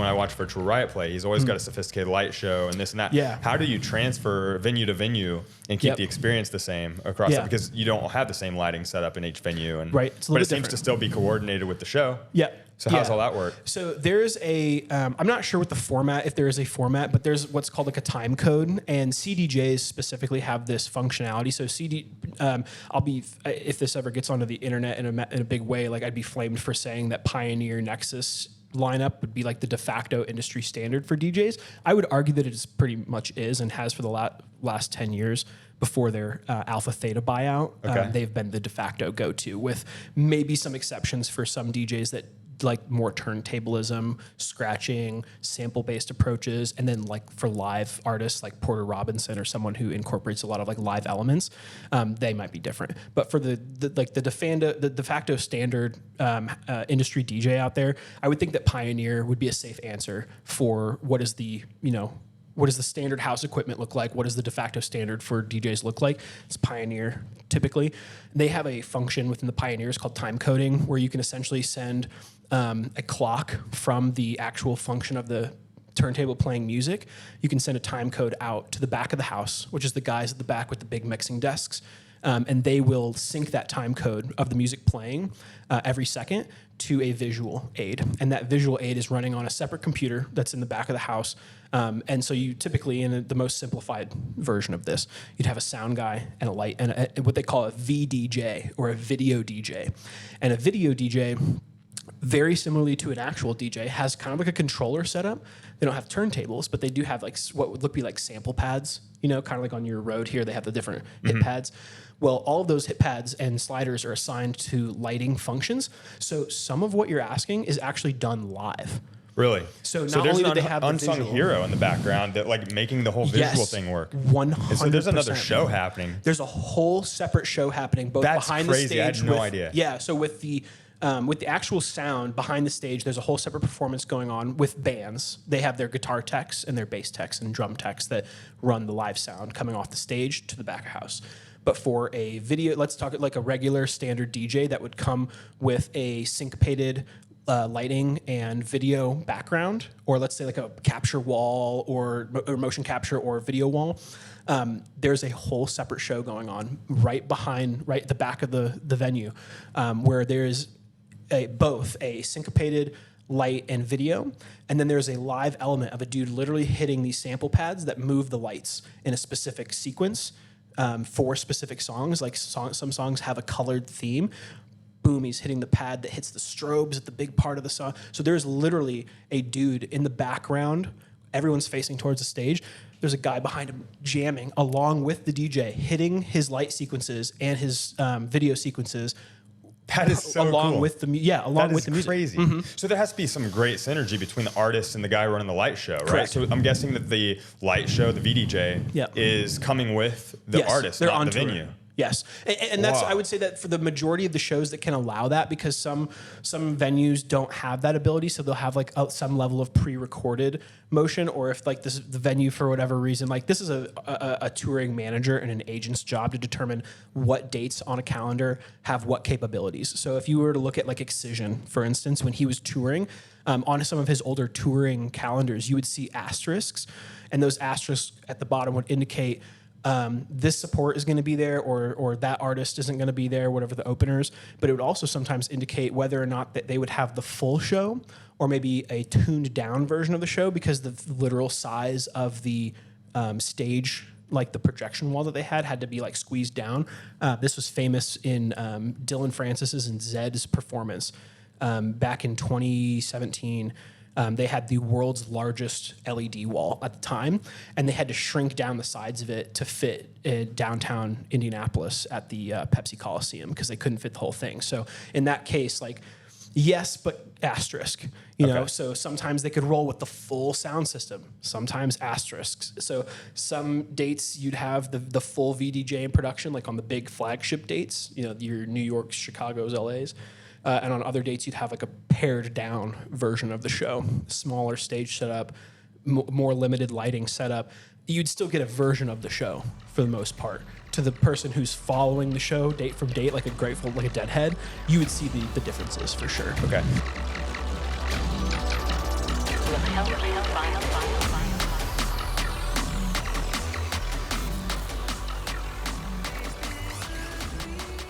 when I watch Virtual Riot play, he's always got a sophisticated light show and this and that. Yeah. How do you transfer venue to venue and keep the experience the same across it? Because you don't have the same lighting setup in each venue. And, right. But it seems to still be coordinated with the show. Yeah. So how's all that work? So there's I'm not sure what the format, if there is a format, but there's what's called like a time code, and CDJs specifically have this functionality. So if this ever gets onto the internet in a big way, like I'd be flamed for saying that Pioneer Nexus lineup would be like the de facto industry standard for DJs. I would argue that it pretty much is and has for the last 10 years before their Alpha Theta buyout. Okay. They've been the de facto go-to, with maybe some exceptions for some DJs that like more turntablism, scratching, sample-based approaches, and then like for live artists like Porter Robinson or someone who incorporates a lot of like live elements, they might be different. But for the de facto standard industry DJ out there, I would think that Pioneer would be a safe answer for what does the standard house equipment look like? What does the de facto standard for DJs look like? It's Pioneer, typically. They have a function within the Pioneers called time coding, where you can essentially send a clock from the actual function of the turntable playing music. You can send a time code out to the back of the house, which is the guys at the back with the big mixing desks. And they will sync that time code of the music playing every second to a visual aid. And that visual aid is running on a separate computer that's in the back of the house. And so you typically, in the most simplified version of this, you'd have a sound guy and a light, and what they call a VDJ, or a video DJ. And a video DJ, very similarly to an actual DJ, has kind of like a controller setup. They don't have turntables, but they do have like what would look like sample pads, kind of like on your Rode here, they have the different hit pads. Well, all of those hit pads and sliders are assigned to lighting functions. So some of what you're asking is actually done live. Really? So not only do they have the unsung visual hero in the background that like making the whole visual thing work. 100%. So there's another show happening. There's a whole separate show happening, both That's behind crazy. the stage. I had no idea. Yeah. So with the actual sound behind the stage, there's a whole separate performance going on with bands. They have their guitar techs and their bass techs and drum techs that run the live sound coming off the stage to the back of house. But for a video, let's talk like a regular standard DJ that would come with a syncopated lighting and video background, or let's say like a capture wall or motion capture or video wall. There's a whole separate show going on right at the back of the venue, where there's both a syncopated light and video, and then there's a live element of a dude literally hitting these sample pads that move the lights in a specific sequence for specific songs. Like some songs have a colored theme. Boom, he's hitting the pad that hits the strobes at the big part of the song. So there's literally a dude in the background. Everyone's facing towards the stage. There's a guy behind him jamming along with the DJ, hitting his light sequences and his video sequences. That is so along cool. with the with the music. Crazy. Mm-hmm. So there has to be some great synergy between the artist and the guy running the light show, right? Correct. So I'm guessing that the light show, the VDJ, is coming with the artist, they're not on the tour. venue. Yes, and that's, I would say that for the majority of the shows that can allow that, because some venues don't have that ability, so they'll have like some level of pre-recorded motion, or if like this is the venue for whatever reason, like this is a touring manager and an agent's job to determine what dates on a calendar have what capabilities. So if you were to look at like Excision, for instance, when he was touring, on some of his older touring calendars, you would see asterisks, and those asterisks at the bottom would indicate this support is going to be there, or that artist isn't going to be there, whatever the openers. But it would also sometimes indicate whether or not that they would have the full show, or maybe a tuned down version of the show, because the literal size of the stage, like the projection wall that they had to be like squeezed down. This was famous in Dylan Francis's and Zed's performance back in 2017. They had the world's largest LED wall at the time, and they had to shrink down the sides of it to fit in downtown Indianapolis at the Pepsi Coliseum, because they couldn't fit the whole thing. So in that case, like, yes, but asterisk, you know? So sometimes they could roll with the full sound system, sometimes asterisks. So some dates you'd have the full VDJ in production, like on the big flagship dates, your New York's, Chicago's, LA's. And on other dates, you'd have like a pared down version of the show, smaller stage setup, more limited lighting setup. You'd still get a version of the show for the most part. To the person who's following the show date from date, like a Deadhead, you would see the differences for sure. Okay. healthy vinyl.